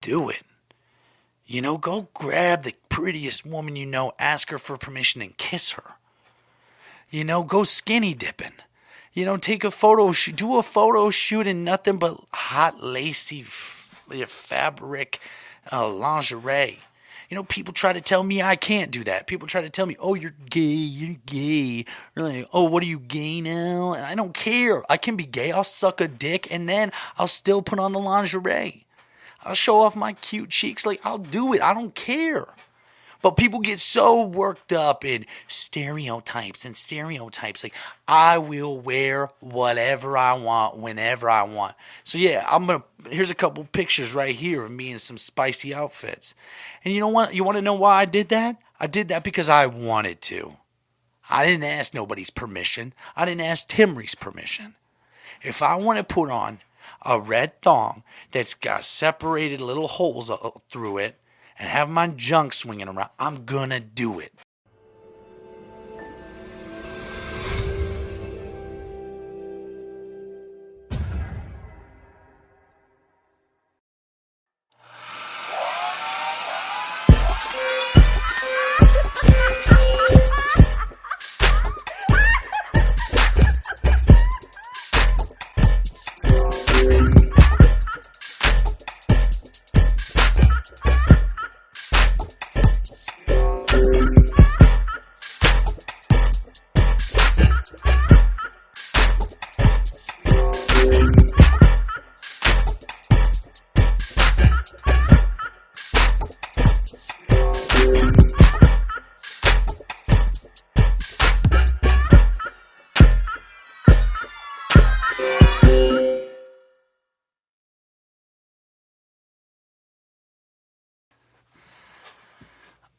do it. Go grab the prettiest woman you know, ask her for permission, and kiss her. Go skinny dipping. Take a photo shoot, do a photo shoot in nothing but hot, lacy fabric lingerie. People try to tell me I can't do that. People try to tell me, oh, you're gay. Or like, oh, what are you, gay now? And I don't care. I can be gay. I'll suck a dick, and then I'll still put on the lingerie. I'll show off my cute cheeks. Like, I'll do it. I don't care. But people get so worked up in stereotypes. Like, I will wear whatever I want, whenever I want. So yeah, here's a couple pictures right here of me in some spicy outfits. And you know what? You want to know why I did that? I did that because I wanted to. I didn't ask nobody's permission. I didn't ask Timry's permission. If I want to put on a red thong that's got separated little holes through it, and have my junk swinging around, I'm gonna do it.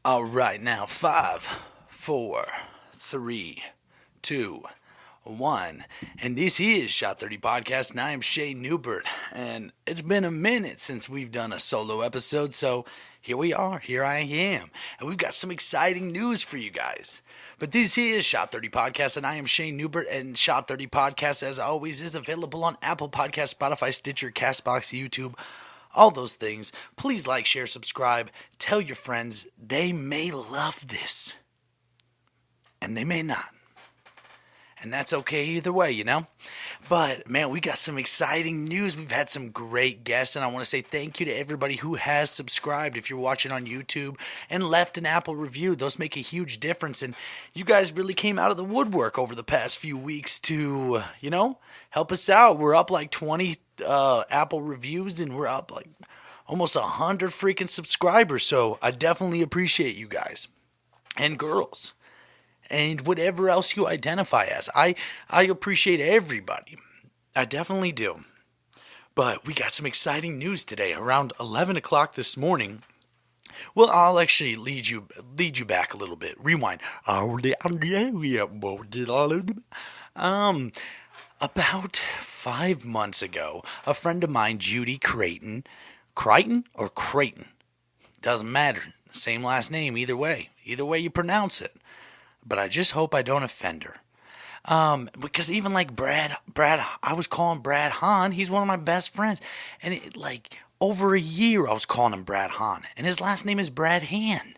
All right, now 5, 4, 3, 2, 1. And this is Shot 30 Podcast, and I am Shay Newbert. And it's been a minute since we've done a solo episode, so here we are. Here I am. And we've got some exciting news for you guys. But this is Shot 30 Podcast, and I am Shane Newbert. And Shot 30 Podcast, as always, is available on Apple Podcasts, Spotify, Stitcher, CastBox, YouTube, all those things. Please like, share, subscribe. Tell your friends. They may love this. And they may not. And that's okay either way, But, man, we got some exciting news. We've had some great guests, and I want to say thank you to everybody who has subscribed. If you're watching on YouTube and left an Apple review, those make a huge difference. And you guys really came out of the woodwork over the past few weeks to, help us out. We're up like 20 Apple reviews, and we're up like almost 100 freaking subscribers. So I definitely appreciate you guys and girls. And whatever else you identify as. I appreciate everybody. I definitely do. But we got some exciting news today. Around 11 o'clock this morning. Well, I'll actually lead you back a little bit. Rewind. About 5 months ago, a friend of mine, Judy Creighton, or Creighton? Doesn't matter. Same last name, either way you pronounce it. But I just hope I don't offend her. Because even like Brad, I was calling Brad Hahn. He's one of my best friends. And over a year I was calling him Brad Hahn. And his last name is Brad Han.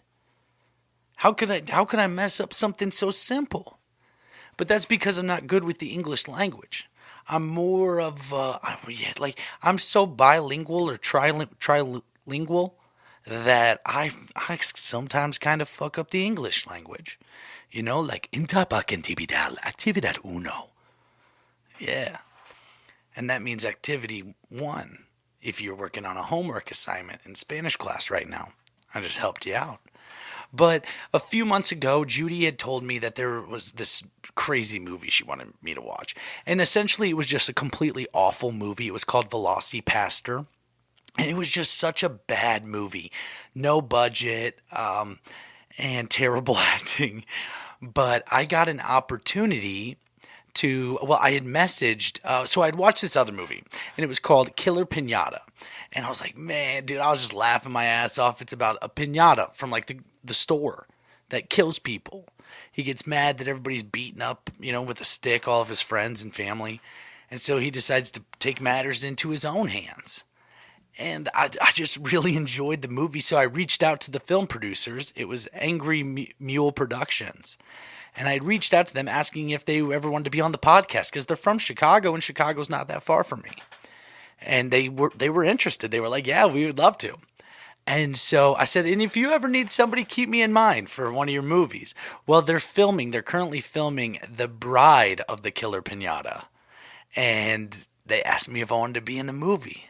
How could I mess up something so simple? But that's because I'm not good with the English language. I'm more of, I'm so bilingual or trilingual that I sometimes kind of fuck up the English language. Like actividad uno. Yeah. And that means activity 1 if you're working on a homework assignment in Spanish class right now. I just helped you out. But a few months ago, Judy had told me that there was this crazy movie she wanted me to watch. And essentially it was just a completely awful movie. It was called Velocipastor. And it was just such a bad movie. No budget, and terrible acting. But I got an opportunity I had messaged, so I'd watched this other movie, and it was called Killer Piñata. And I was like, man, dude, I was just laughing my ass off. It's about a piñata from like the store that kills people. He gets mad that everybody's beaten up, with a stick, all of his friends and family. And so he decides to take matters into his own hands. And I just really enjoyed the movie, so I reached out to the film producers. It was Angry Mule Productions. And I reached out to them asking if they ever wanted to be on the podcast because they're from Chicago and Chicago's not that far from me. And they were interested. They were like, "Yeah, we would love to." And so I said, "And if you ever need somebody, keep me in mind for one of your movies." Well, they're currently filming The Bride of the Killer Piñata. And they asked me if I wanted to be in the movie.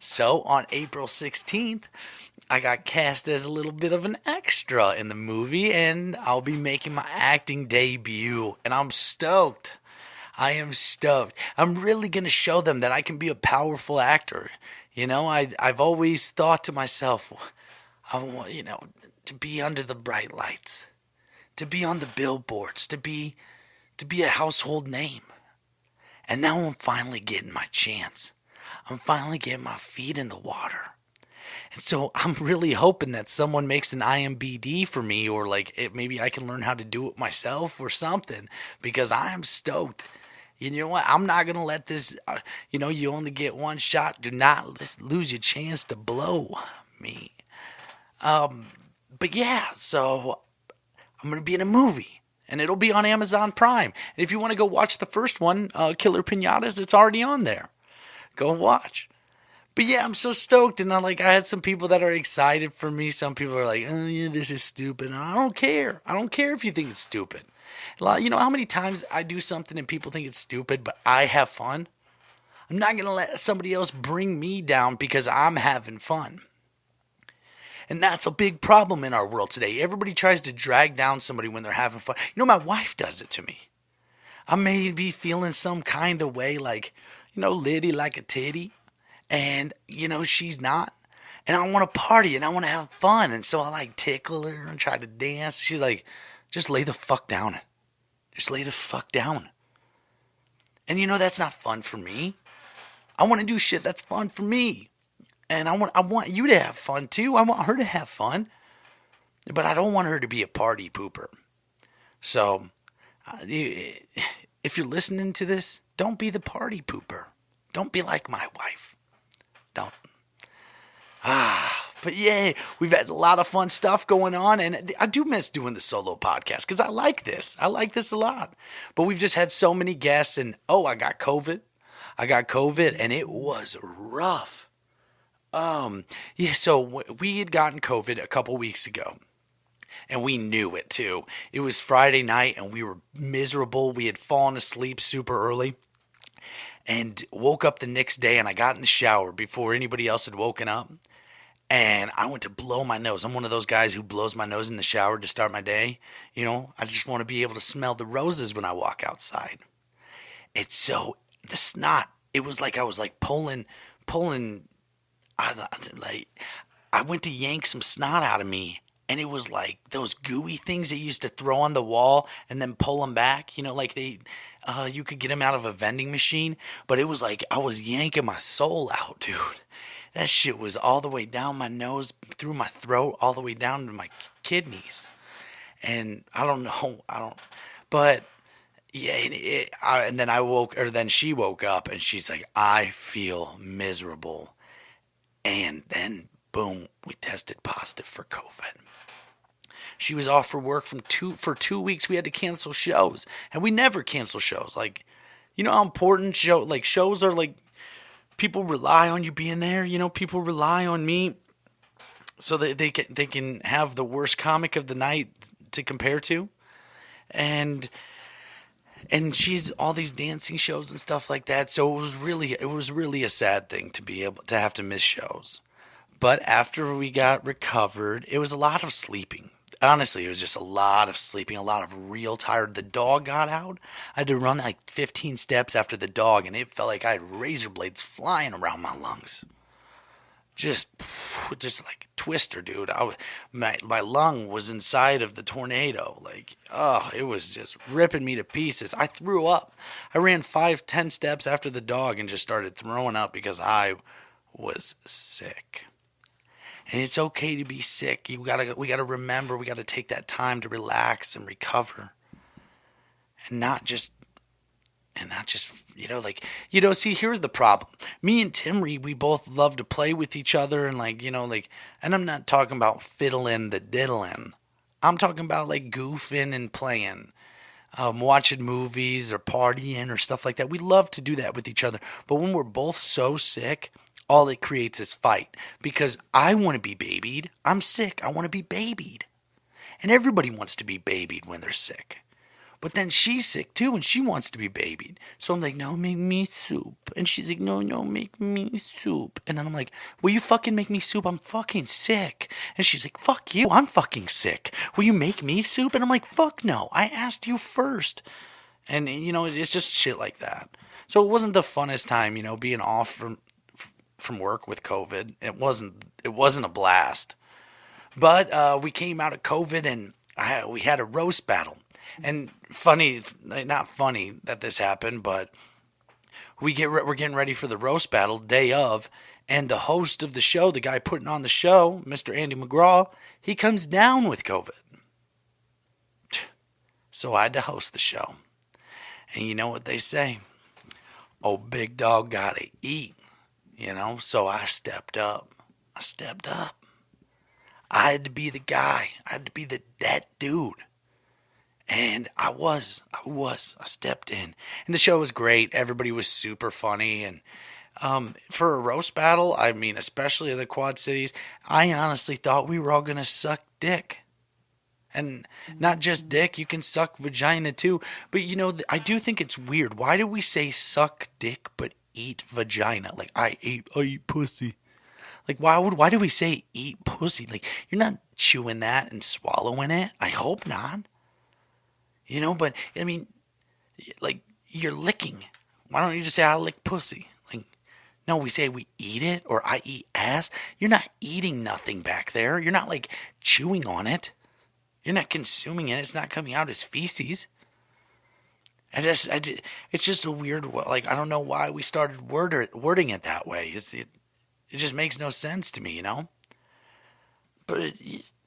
So on April 16th, I got cast as a little bit of an extra in the movie, and I'll be making my acting debut. And I'm stoked. I am stoked. I'm really going to show them that I can be a powerful actor. I've always thought to myself, I want, to be under the bright lights, to be on the billboards, to be a household name. And now I'm finally getting my chance. I'm finally getting my feet in the water. And so I'm really hoping that someone makes an IMBD for me, or maybe I can learn how to do it myself or something, because I am stoked. You know what? I'm not going to let this, you only get one shot. Do not lose your chance to blow me. But yeah, so I'm going to be in a movie, and it'll be on Amazon Prime. And if you want to go watch the first one, Killer Piñatas, it's already on there. Go watch. But yeah, I'm so stoked. And I had some people that are excited for me. Some people are like, "Oh yeah, this is stupid." And I don't care. I don't care if you think it's stupid. You know how many times I do something and people think it's stupid, but I have fun? I'm not going to let somebody else bring me down because I'm having fun. And that's a big problem in our world today. Everybody tries to drag down somebody when they're having fun. My wife does it to me. I may be feeling some kind of way, Liddy like a titty. And, she's not. And I want to party and I want to have fun. And so I tickle her and try to dance. She's like, "Just lay the fuck down. Just lay the fuck down." And that's not fun for me. I want to do shit that's fun for me. And I want you to have fun too. I want her to have fun. But I don't want her to be a party pooper. So, if you're listening to this, don't be the party pooper. Don't be like my wife. Don't. But yeah, we've had a lot of fun stuff going on, and I do miss doing the solo podcast because I like this. I like this a lot. But we've just had so many guests, and I got COVID. And it was rough. So we had gotten COVID a couple weeks ago. And we knew it too. It was Friday night and we were miserable. We had fallen asleep super early and woke up the next day, and I got in the shower before anybody else had woken up. And I went to blow my nose. I'm one of those guys who blows my nose in the shower to start my day. I just want to be able to smell the roses when I walk outside. It's so, the snot, it was like I was pulling, I went to yank some snot out of me. And it was like those gooey things they used to throw on the wall and then pull them back. You could get them out of a vending machine. But it was like I was yanking my soul out, dude. That shit was all the way down my nose, through my throat, all the way down to my kidneys. And I don't know. But yeah. And then she woke up and she's like, "I feel miserable." And then, boom, we tested positive for COVID. She was off for work for 2 weeks. We had to cancel shows, and we never cancel shows. How important shows are. People rely on you being there. People rely on me, so that they can have the worst comic of the night to compare to, and she's all these dancing shows and stuff like that. So it was really a sad thing to be able to have to miss shows. But after we got recovered, it was a lot of sleeping. Honestly, it was just a lot of sleeping, a lot of real tired. The dog got out. I had to run 15 steps after the dog, and it felt like I had razor blades flying around my lungs. Just like Twister, dude. My lung was inside of the tornado. It was just ripping me to pieces. I threw up. I ran 5-10 steps after the dog and just started throwing up because I was sick. And it's okay to be sick. We gotta remember, we gotta take that time to relax and recover. And not just and not just, see, here's the problem. Me and Timry, we both love to play with each other and and I'm not talking about fiddling the diddling. I'm talking about like goofing and playing, watching movies or partying or stuff like that. We love to do that with each other. But when we're both so sick, all it creates is fight because I want to be babied. I'm sick. I want to be babied. And everybody wants to be babied when they're sick. But then she's sick too and she wants to be babied. So I'm like, no, make me soup. And she's like, no, make me soup. And then I'm like, will you fucking make me soup? I'm fucking sick. And she's like, fuck you, I'm fucking sick. Will you make me soup? And I'm like, fuck no, I asked you first. And, it's just shit like that. So it wasn't the funnest time, being off from work with COVID. It wasn't a blast. But we came out of COVID and we had a roast battle. And not funny that this happened, but we're getting ready for the roast battle day of, and the host of the show, the guy putting on the show, Mr. Andy McGraw, he comes down with COVID. So I had to host the show. And you know what they say? Oh, big dog gotta eat, So I stepped up. I had to be the guy. I had to be that dude. And I stepped in. And the show was great. Everybody was super funny. And for a roast battle, I mean, especially in the Quad Cities, I honestly thought we were all going to suck dick. And not just dick, you can suck vagina too. But, I do think it's weird. Why do we say suck dick but eat vagina? Like, I eat pussy. Like, why do we say eat pussy? Like, you're not chewing that and swallowing it. I hope not. But, I mean, like, you're licking. Why don't you just say, I lick pussy? Like, no, we say we eat it or I eat ass. You're not eating nothing back there. You're not, like, chewing on it. You're not consuming it. It's not coming out as feces. It's just a weird, I don't know why we started wording it that way. It just makes no sense to me, But,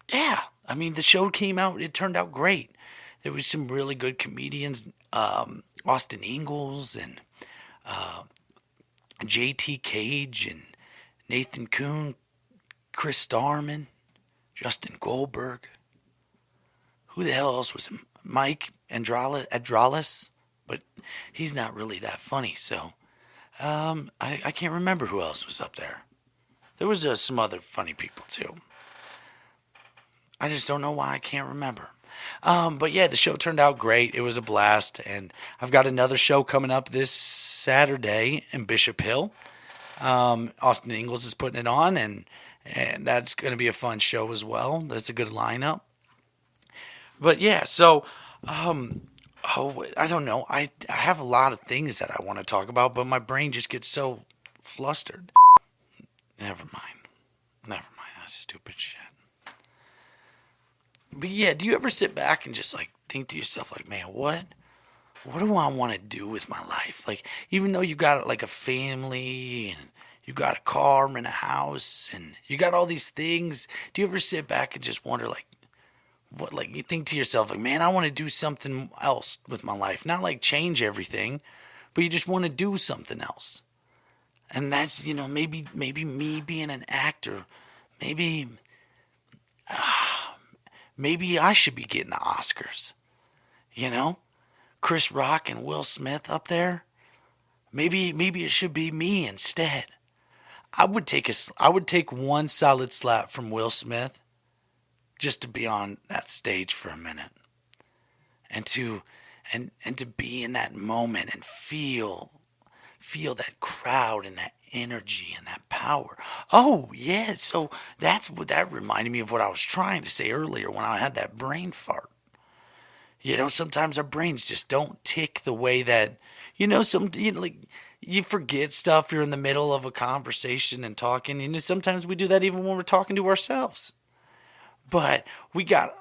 yeah, I mean, the show came out, it turned out great. There was some really good comedians, Austin Ingalls and J.T. Cage and Nathan Kuhn, Chris Starman, Justin Goldberg. Who the hell else was it? Mike Adrales, but he's not really that funny, so I can't remember who else was up there. There was some other funny people too. I just don't know why I can't remember. But yeah, the show turned out great. It was a blast. And I've got another show coming up this Saturday in Bishop Hill. Austin Ingalls is putting it on, and that's going to be a fun show as well. That's a good lineup. But yeah, so, I don't know. I have a lot of things that I want to talk about, but my brain just gets so flustered. Never mind. That's stupid shit. But yeah, do you ever sit back and just think to yourself man, what do I want to do with my life? Even though you got a family and you got a car and a house and you got all these things, do you ever sit back and just wonder you think to yourself man, I want to do something else with my life, not change everything, but you just want to do something else. And that's maybe me being an actor, maybe I should be getting the Oscars. Chris Rock and Will Smith up there. Maybe it should be me instead. I would take one solid slap from Will Smith just to be on that stage for a minute. And to be in that moment and feel that crowd and that energy and that power. Oh, yeah, so that reminded me of what I was trying to say earlier when I had that brain fart. Sometimes our brains just don't tick the way that, you forget stuff. You're in the middle of a conversation and talking. Sometimes we do that even when we're talking to ourselves. But we got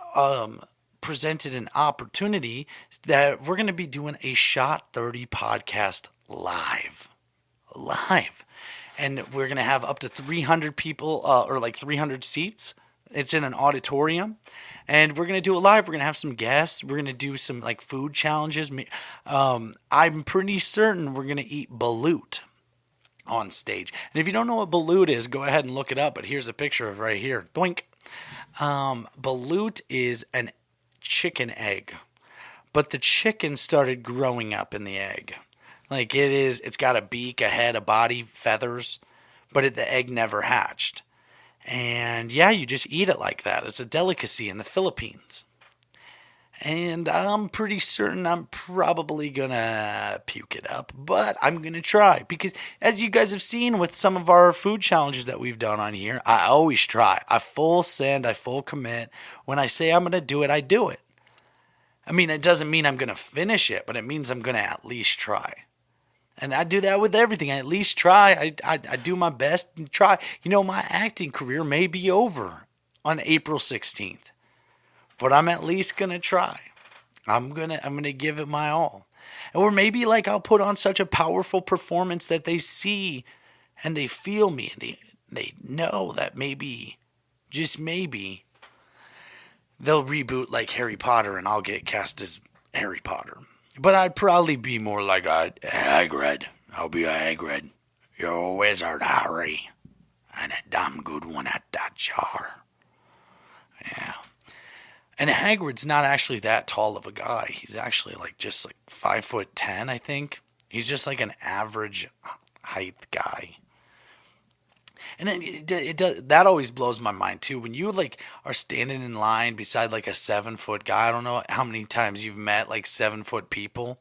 presented an opportunity that we're going to be doing a Shot 30 podcast live. And we're going to have up to 300 people, or 300 seats. It's in an auditorium, and we're gonna do it live. We're gonna have some guests. We're gonna do some like food challenges. I'm pretty certain we're gonna eat balut on stage. And if you don't know what balut is, go ahead and look it up. But here's a picture of it right here. Doink. Balut is an chicken egg, but the chicken started growing up in the egg. Like it's got a beak, a head, a body, feathers, but the egg never hatched. And yeah, you just eat it like that. It's a delicacy in the Philippines. And I'm pretty certain I'm probably gonna puke it up, but I'm gonna try because, as you guys have seen with some of our food challenges that we've done on here, I always try. I full send, I full commit. When I say I'm gonna do it, I do it. I mean, it doesn't mean I'm gonna finish it, but it means I'm gonna at least try. And I do that with everything. I at least try. I do my best and try. My acting career may be over on April 16th. But I'm at least gonna try. I'm gonna give it my all. Or maybe like I'll put on such a powerful performance that they see and they feel me and they know that maybe, just maybe, they'll reboot like Harry Potter and I'll get cast as Harry Potter. But I'd probably be more like a Hagrid. I'll be a Hagrid. You're a wizard, Harry. And a damn good one at that jar. Yeah. And Hagrid's not actually that tall of a guy. He's actually just 5'10", I think. He's just like an average height guy. And it does, that always blows my mind too. When you are standing in line beside a 7-foot guy, I don't know how many times you've met 7-foot people,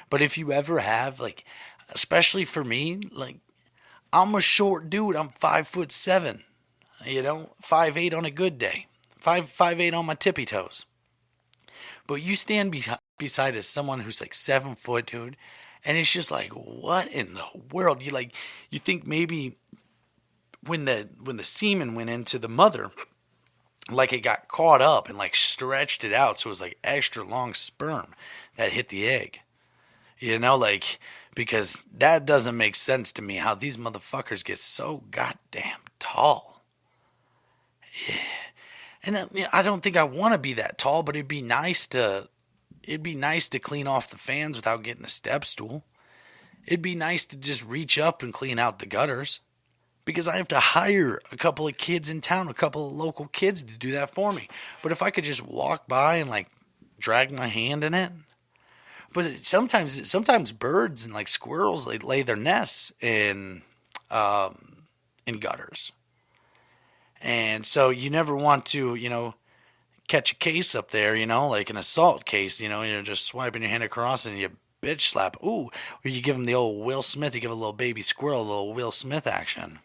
but if you ever have, especially for me, I'm a short dude. I'm 5'7", 5'8" on a good day. 5'8" on my tippy toes. But you stand beside someone who's 7 foot, dude, and it's just what in the world? You think maybe when the semen went into the mother, it got caught up and stretched it out, so it was extra long sperm that hit the egg. Because that doesn't make sense to me how these motherfuckers get so goddamn tall. Yeah. And I don't think I want to be that tall, but it'd be nice to clean off the fans without getting a step stool. It'd be nice to just reach up and clean out the gutters, because I have to hire a couple of kids in town, a couple of local kids to do that for me. But if I could just walk by and drag my hand in it. But sometimes birds and squirrels lay their nests in gutters. And so you never want to, catch a case up there, like an assault case, you're just swiping your hand across and you bitch slap. Ooh, or you give them the old Will Smith, you give a little baby squirrel a little Will Smith action.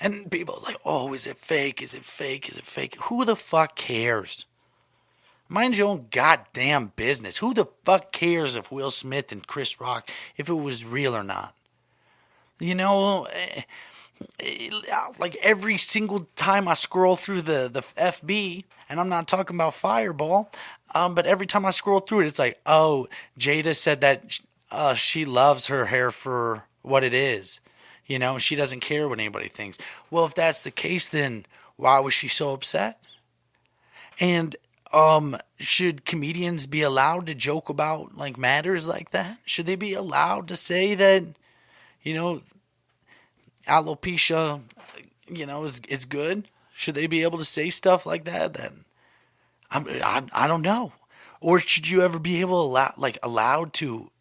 And people are oh, is it fake? Is it fake? Is it fake? Who the fuck cares? Mind your own goddamn business. Who the fuck cares if Will Smith and Chris Rock, if it was real or not? Every single time I scroll through the FB, and I'm not talking about Fireball, but every time I scroll through it, it's oh, Jada said that she loves her hair for what it is. She doesn't care what anybody thinks. Well, if that's the case, then why was she so upset? And should comedians be allowed to joke about matters like that? Should they be allowed to say that, alopecia, is good? Should they be able to say stuff like that? Then I don't know. Or should you ever be allowed to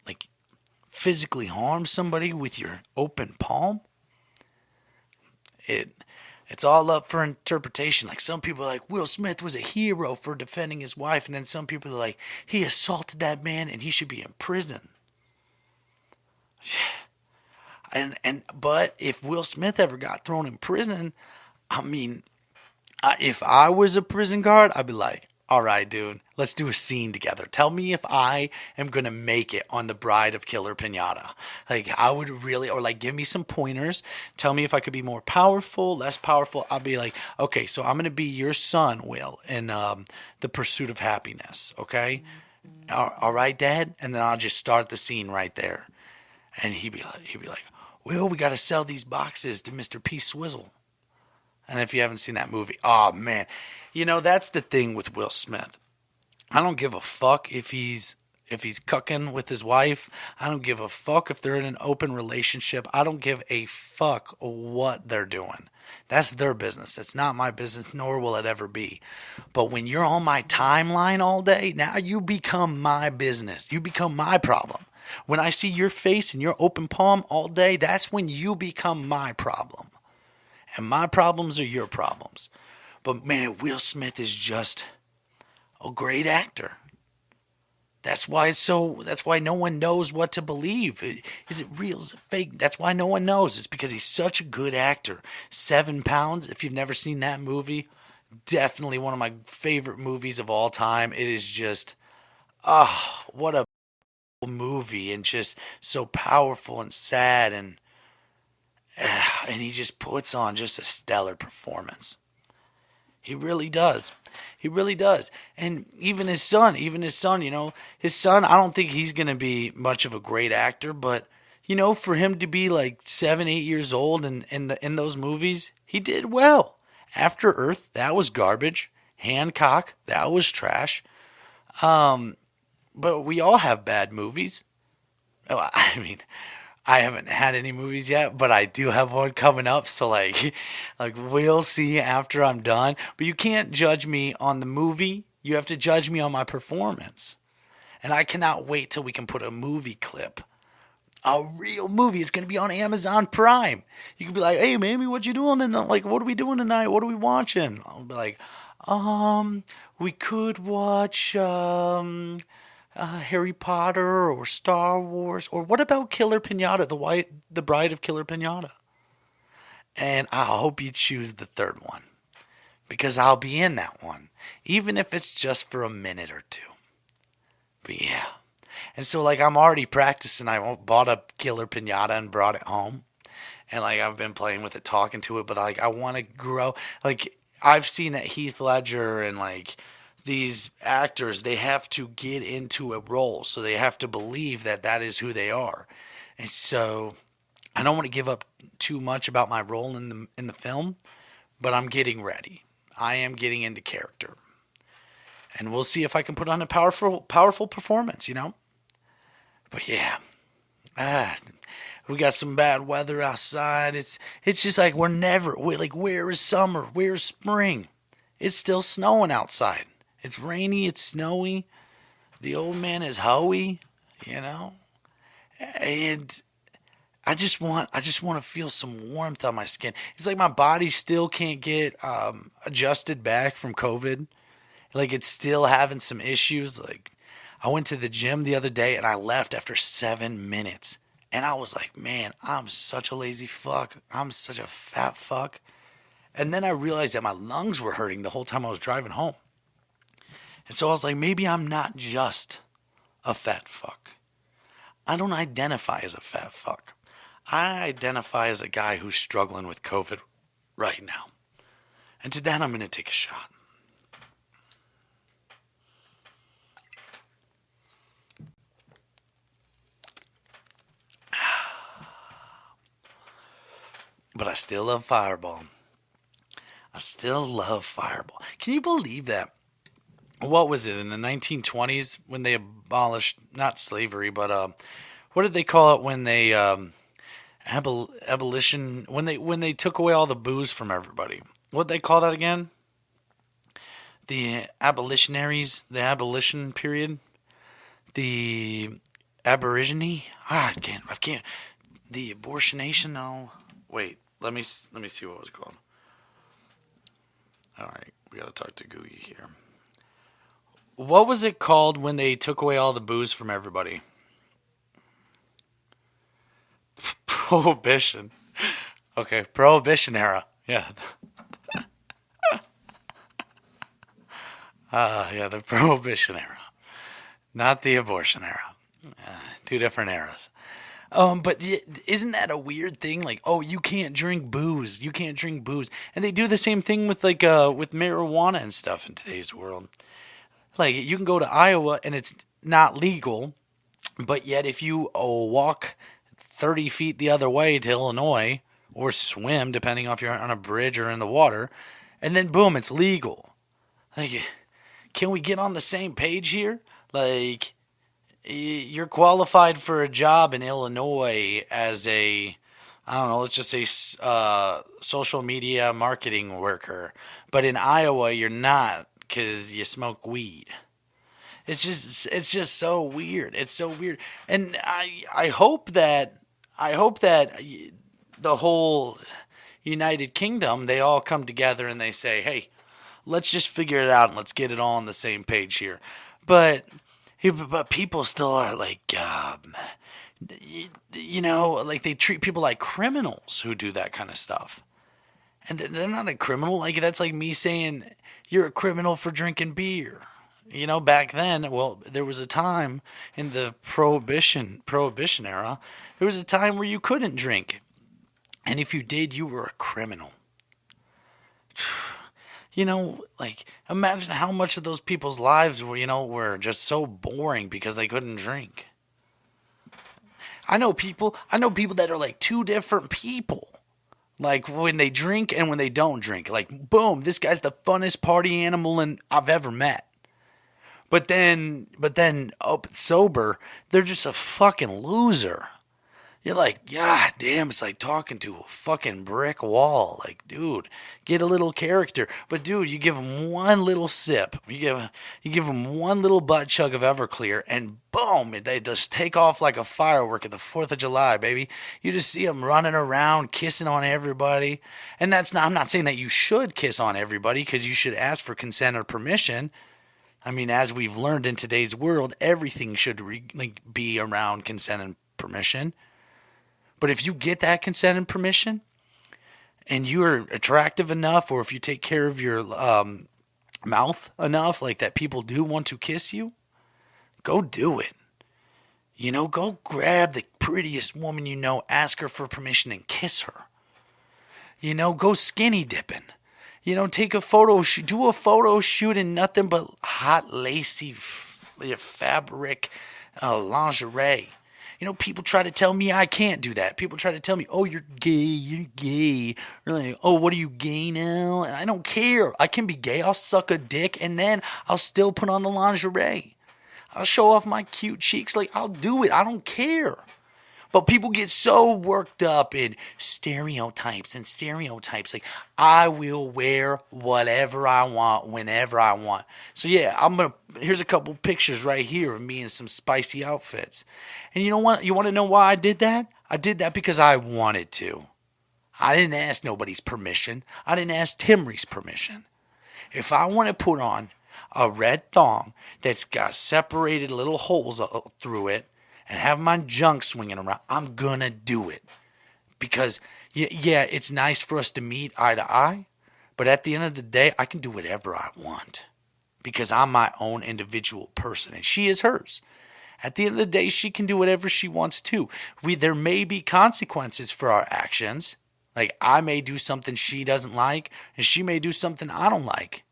physically harm somebody with your open palm? It's all up for interpretation. Some people are Will Smith was a hero for defending his wife, and then some people are he assaulted that man and he should be in prison. But if Will Smith ever got thrown in prison, if I was a prison guard, I'd be all right, dude, let's do a scene together. Tell me if I am going to make it on The Bride of Killer Pinata. I would really, or give me some pointers. Tell me if I could be more powerful, less powerful. I'll be okay, so I'm going to be your son, Will, in The Pursuit of Happiness, okay? All right, Dad? And then I'll just start the scene right there. And he'd be like, Will, we got to sell these boxes to Mr. P. Swizzle. And if you haven't seen that movie, oh man, that's the thing with Will Smith. I don't give a fuck if he's cucking with his wife. I don't give a fuck if they're in an open relationship. I don't give a fuck what they're doing. That's their business. It's not my business, nor will it ever be. But when you're on my timeline all day, now you become my business. You become my problem. When I see your face and your open palm all day, that's when you become my problem. And my problems are your problems. But man, Will Smith is just a great actor. That's why no one knows what to believe. Is it real? Is it fake? That's why no one knows. It's because he's such a good actor. 7 Pounds, if you've never seen that movie, definitely one of my favorite movies of all time. It is just, what a movie, and just so powerful and sad, and he just puts on just a stellar performance. He really does. He really does. And even his son, his son, I don't think he's going to be much of a great actor, but, for him to be like 7, 8 years old and in those movies, he did well. After Earth, that was garbage. Hancock, that was trash. But we all have bad movies. Oh, I mean, I haven't had any movies yet, but I do have one coming up. So like we'll see after I'm done. But you can't judge me on the movie. You have to judge me on my performance. And I cannot wait till we can put a movie clip, a real movie. It's gonna be on Amazon Prime. You can be like, "Hey, Mammy, what you doing?" And like, "What are we doing tonight? What are we watching?" I'll be like, we could watch Harry Potter or Star Wars, or what about Killer Pinata, the Bride of Killer Pinata? And I hope you choose the third one, because I'll be in that one, even if it's just for a minute or two. But yeah, and so like I'm already practicing. I bought a Killer Pinata and brought it home, and like I've been playing with it, talking to it. But like I want to grow. Like I've seen that Heath Ledger and like these actors, they have to get into a role, so they have to believe that that is who they are. And so I don't want to give up too much about my role in the film, but I'm getting ready. I am getting into character, and we'll see if I can put on a powerful performance. But yeah, we got some bad weather outside. It's just like where is summer? Where's spring? It's still snowing outside. It's rainy, it's snowy. The old man is hoey, and I just want to feel some warmth on my skin. It's like my body still can't get adjusted back from COVID. Like it's still having some issues. Like I went to the gym the other day and I left after 7 minutes, and I was like, man, I'm such a lazy fuck. I'm such a fat fuck. And then I realized that my lungs were hurting the whole time I was driving home. And so I was like, maybe I'm not just a fat fuck. I don't identify as a fat fuck. I identify as a guy who's struggling with COVID right now. And to that, I'm going to take a shot. But I still love Fireball. I still love Fireball. Can you believe that? What was it, in the 1920s when they abolished, not slavery, but what did they call it when they abolition, when they took away all the booze from everybody? What did they call that again? The abolitionaries, the abolition period, the aborigine. I can't. The abortionation. No, wait. Let me see what it was called. All right, we gotta talk to Googie here. What was it called when they took away all the booze from everybody? Prohibition. Okay, Prohibition era. Yeah. Yeah, the Prohibition era. Not the abortion era. Two different eras. But isn't that a weird thing? Like, oh, you can't drink booze. You can't drink booze. And they do the same thing with with marijuana and stuff in today's world. Like, you can go to Iowa and it's not legal, but yet if you walk 30 feet the other way to Illinois or swim, depending on if you're on a bridge or in the water, and then boom, it's legal. Like, can we get on the same page here? Like, you're qualified for a job in Illinois as a, I don't know, let's just say social media marketing worker, but in Iowa you're not because you smoke weed. It's just so weird. It's so weird, and I hope that the whole United Kingdom, they all come together and they say, hey, let's just figure it out and let's get it all on the same page here. But people still are like, like they treat people like criminals who do that kind of stuff. And they're not a criminal. Like, that's like me saying you're a criminal for drinking beer. Back then, well, there was a time in the prohibition era, there was a time where you couldn't drink. And if you did, you were a criminal. Like, imagine how much of those people's lives were just so boring because they couldn't drink. I know people that are like two different people. Like, when they drink and when they don't drink. Like, boom, this guy's the funnest party animal I've ever met. But then, sober, they're just a fucking loser. You're like, God damn, it's like talking to a fucking brick wall. Like, dude, get a little character. But dude, you give them one little sip, you give them one little butt chug of Everclear, and boom, they just take off like a firework at the 4th of July, baby. You just see them running around, kissing on everybody. And I'm not saying that you should kiss on everybody, because you should ask for consent or permission. I mean, as we've learned in today's world, everything should be around consent and permission. But if you get that consent and permission, and you're attractive enough, or if you take care of your mouth enough, like that people do want to kiss you, go do it. Go grab the prettiest woman ask her for permission and kiss her. Go skinny dipping. Take a photo shoot, do a photo shoot in nothing but hot, lacy fabric lingerie. People try to tell me I can't do that. People try to tell me, oh, you're gay. Or like, oh, what are you, gay now? And I don't care. I can be gay. I'll suck a dick, and then I'll still put on the lingerie. I'll show off my cute cheeks. Like, I'll do it. I don't care. But people get so worked up in stereotypes. Like, I will wear whatever I want, whenever I want. So yeah, here's a couple pictures right here of me in some spicy outfits. And you know what? You want to know why I did that? I did that because I wanted to. I didn't ask nobody's permission. I didn't ask Timry's permission. If I want to put on a red thong that's got separated little holes through it, and have my junk swinging around, I'm gonna do it. Because, yeah, it's nice for us to meet eye to eye, but at the end of the day, I can do whatever I want. Because I'm my own individual person, and she is hers. At the end of the day, she can do whatever she wants to. There may be consequences for our actions. Like, I may do something she doesn't like, and she may do something I don't like.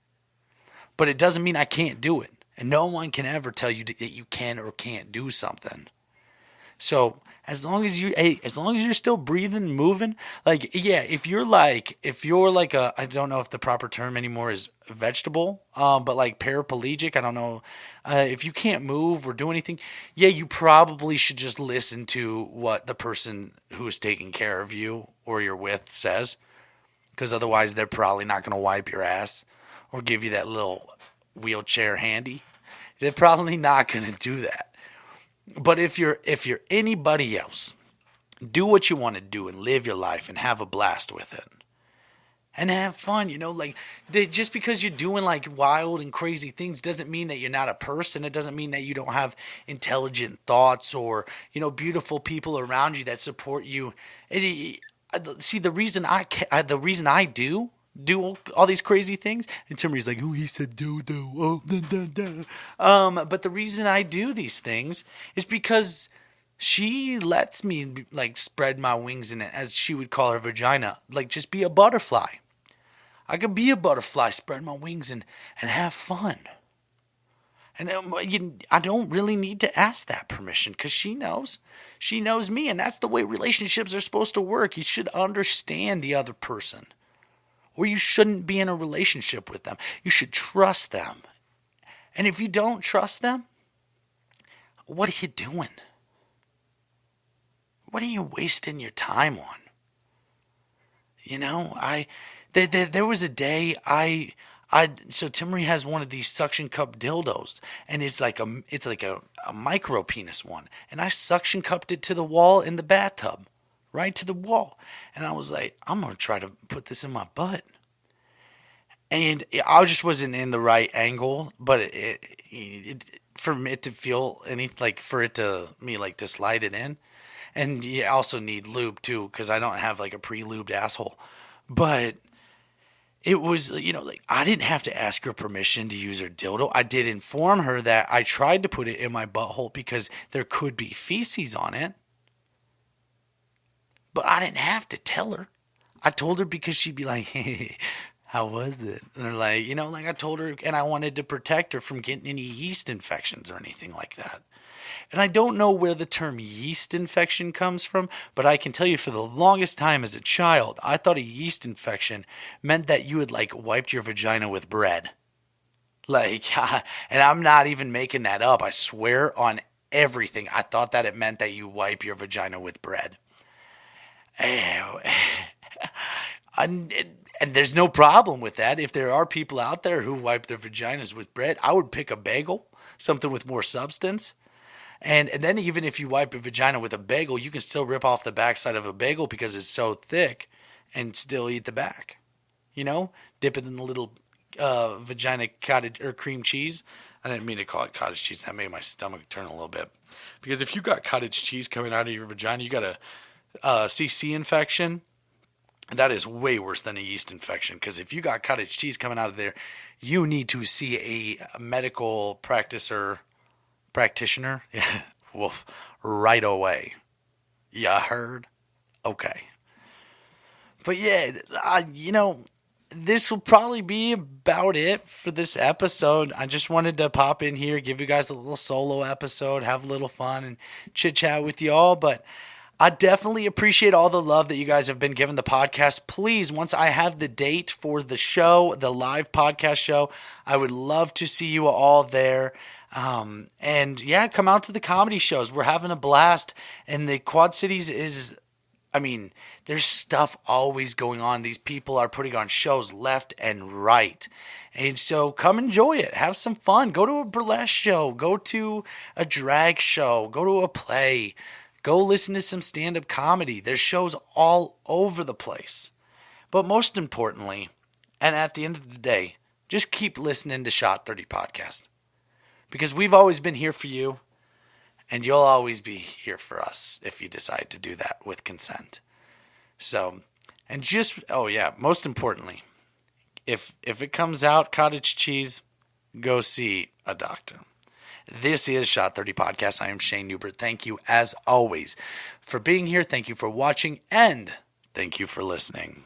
But it doesn't mean I can't do it. And no one can ever tell you that you can or can't do something. So as long as you're still breathing, moving, like, yeah, if you're like a, I don't know if the proper term anymore is vegetable, but like paraplegic, I don't know, if you can't move or do anything, yeah, you probably should just listen to what the person who is taking care of you or you're with says, because otherwise they're probably not going to wipe your ass or give you that little wheelchair handy. They're probably not going to do that. But if you're anybody else, do what you want to do and live your life and have a blast with it. And have fun, like, just because you're doing like wild and crazy things doesn't mean that you're not a person. It doesn't mean that you don't have intelligent thoughts or, beautiful people around you that support you. See, the reason I do all these crazy things, and Timothy's like, oh, he said dodo, oh, da, da, da. But the reason I do these things is because she lets me, like, spread my wings in it, as she would call her vagina, like, just be a butterfly. I could be a butterfly, spread my wings and have fun. And I don't really need to ask that permission because she knows. She knows me, and that's the way relationships are supposed to work. You should understand the other person, or you shouldn't be in a relationship with them. You should trust them. And if you don't trust them, what are you doing? What are you wasting your time on? There was a day so Timmery has one of these suction cup dildos, and it's like a micro penis one, and I suction cupped it to the wall in the bathtub, right to the wall, and I was like, I'm gonna try to put this in my butt, and I just wasn't in the right angle, but for it to feel for it to to slide it in, and you also need lube too because I don't have like a pre-lubed asshole, but. It was, I didn't have to ask her permission to use her dildo. I did inform her that I tried to put it in my butthole because there could be feces on it. But I didn't have to tell her. I told her because she'd be like, hey, how was it? And I told her, and I wanted to protect her from getting any yeast infections or anything like that. And I don't know where the term yeast infection comes from, but I can tell you for the longest time as a child, I thought a yeast infection meant that you had wiped your vagina with bread. And I'm not even making that up. I swear on everything. I thought that it meant that you wipe your vagina with bread. And there's no problem with that. If there are people out there who wipe their vaginas with bread, I would pick a bagel, something with more substance. And then even if you wipe your vagina with a bagel, you can still rip off the backside of a bagel because it's so thick and still eat the back. Dip it in a little vagina cottage or cream cheese. I didn't mean to call it cottage cheese. That made my stomach turn a little bit. Because if you got cottage cheese coming out of your vagina, you got a CC infection. That is way worse than a yeast infection. Because if you got cottage cheese coming out of there, you need to see a medical practitioner, woof, right away. Ya heard? Okay. But yeah, this will probably be about it for this episode. I just wanted to pop in here, give you guys a little solo episode, have a little fun and chit chat with y'all. But I definitely appreciate all the love that you guys have been giving the podcast. Please, once I have the date for the show, the live podcast show, I would love to see you all there. And yeah, come out to the comedy shows. We're having a blast. And the Quad Cities there's stuff always going on. These people are putting on shows left and right. And so come enjoy it. Have some fun. Go to a burlesque show. Go to a drag show. Go to a play. Go listen to some stand-up comedy. There's shows all over the place. But most importantly, and at the end of the day, just keep listening to Shot 30 Podcast. Because we've always been here for you, and you'll always be here for us if you decide to do that with consent. So, and most importantly, if it comes out cottage cheese, go see a doctor. This is Shot 30 Podcast. I am Shane Newbert. Thank you, as always, for being here. Thank you for watching, and thank you for listening.